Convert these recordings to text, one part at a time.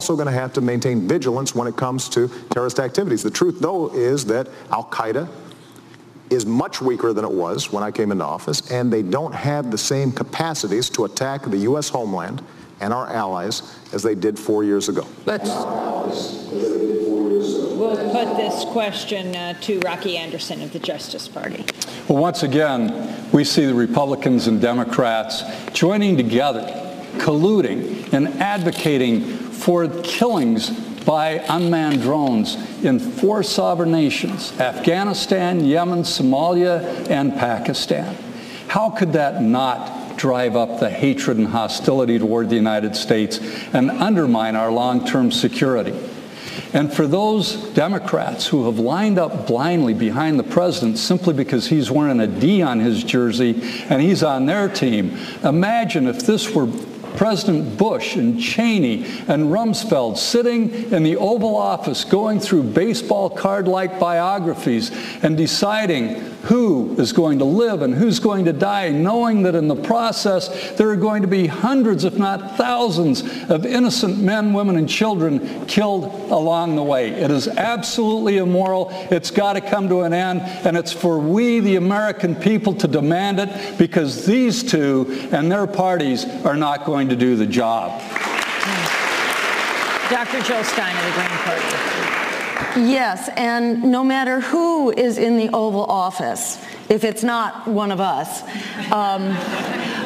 also going to have to maintain vigilance when it comes to terrorist activities. The truth, though, is that Al-Qaeda is much weaker than it was when I came into office, and they don't have the same capacities to attack the U.S. homeland and our allies as they did 4 years ago. We'll put this question to Rocky Anderson of the Justice Party. Well, once again, we see the Republicans and Democrats joining together, colluding, and advocating for killings by unmanned drones in 4 sovereign nations: Afghanistan, Yemen, Somalia, and Pakistan. How could that not drive up the hatred and hostility toward the United States and undermine our long-term security? And for those Democrats who have lined up blindly behind the president simply because he's wearing a D on his jersey and he's on their team, imagine if this were President Bush and Cheney and Rumsfeld sitting in the Oval Office going through baseball card-like biographies and deciding who is going to live and who's going to die, knowing that in the process there are going to be hundreds, if not thousands, of innocent men, women, and children killed along the way. It is absolutely immoral. It's got to come to an end, and it's for we, the American people, to demand it, because these two and their parties are not going to do the job. Dr. Jill Stein of the Green Party. Yes, and no matter who is in the Oval Office, if it's not one of us,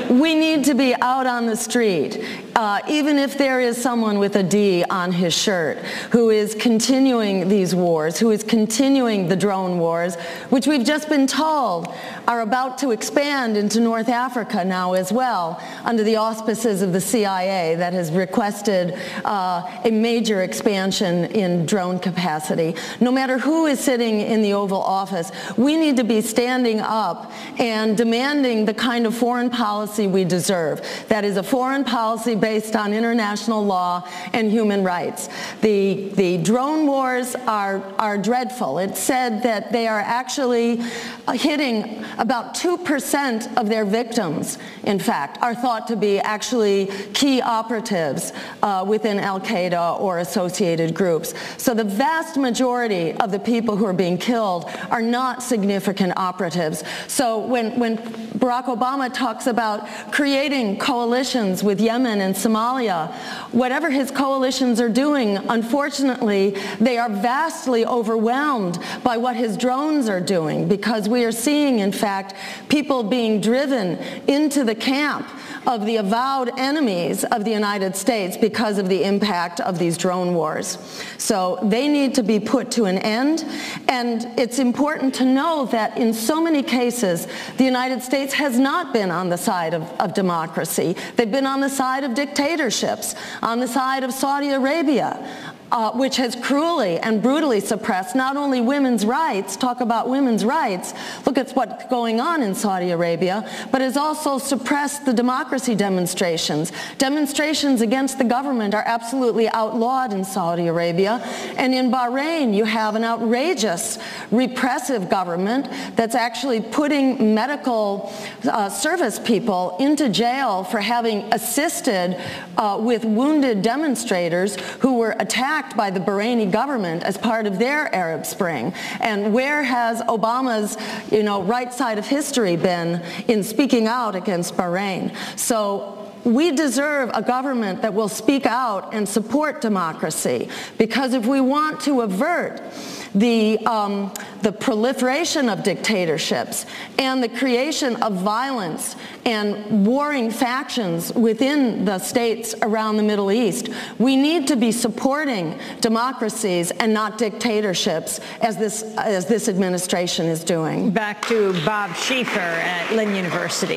we need to be out on the street, even if there is someone with a D on his shirt who is continuing these wars, who is continuing the drone wars, which we've just been told are about to expand into North Africa now as well, under the auspices of the CIA that has requested a major expansion in drone capacity. No matter who is sitting in the Oval Office, we need to be standing up and demanding the kind of foreign policy we deserve. That is a foreign policy based on international law and human rights. The drone wars are dreadful. It's said that they are actually hitting about 2% of their victims, in fact, are thought to be actually key operatives within Al-Qaeda or associated groups. So the vast majority of the people who are being killed are not significant operatives. So when Barack Obama talks about creating coalitions with Yemen and Somalia, whatever his coalitions are doing, unfortunately, they are vastly overwhelmed by what his drones are doing, because we are seeing, in fact, people being driven into the camp of the avowed enemies of the United States because of the impact of these drone wars. So they need to be put to an end, and it's important to know that in so many cases, the United States has not been on the side of democracy. They've been on the side of dictatorships, on the side of Saudi Arabia, which has cruelly and brutally suppressed not only women's rights, talk about women's rights, look at what's going on in Saudi Arabia, but has also suppressed the democracy demonstrations. Demonstrations against the government are absolutely outlawed in Saudi Arabia, and in Bahrain you have an outrageous repressive government that's actually putting medical service people into jail for having assisted with wounded demonstrators who were attacked by the Bahraini government as part of their Arab Spring. And where has Obama's, right side of history been in speaking out against Bahrain? So we deserve a government that will speak out and support democracy, because if we want to avert the proliferation of dictatorships and the creation of violence and warring factions within the states around the Middle East, we need to be supporting democracies and not dictatorships, as this administration is doing. Back to Bob Schieffer at Lynn University.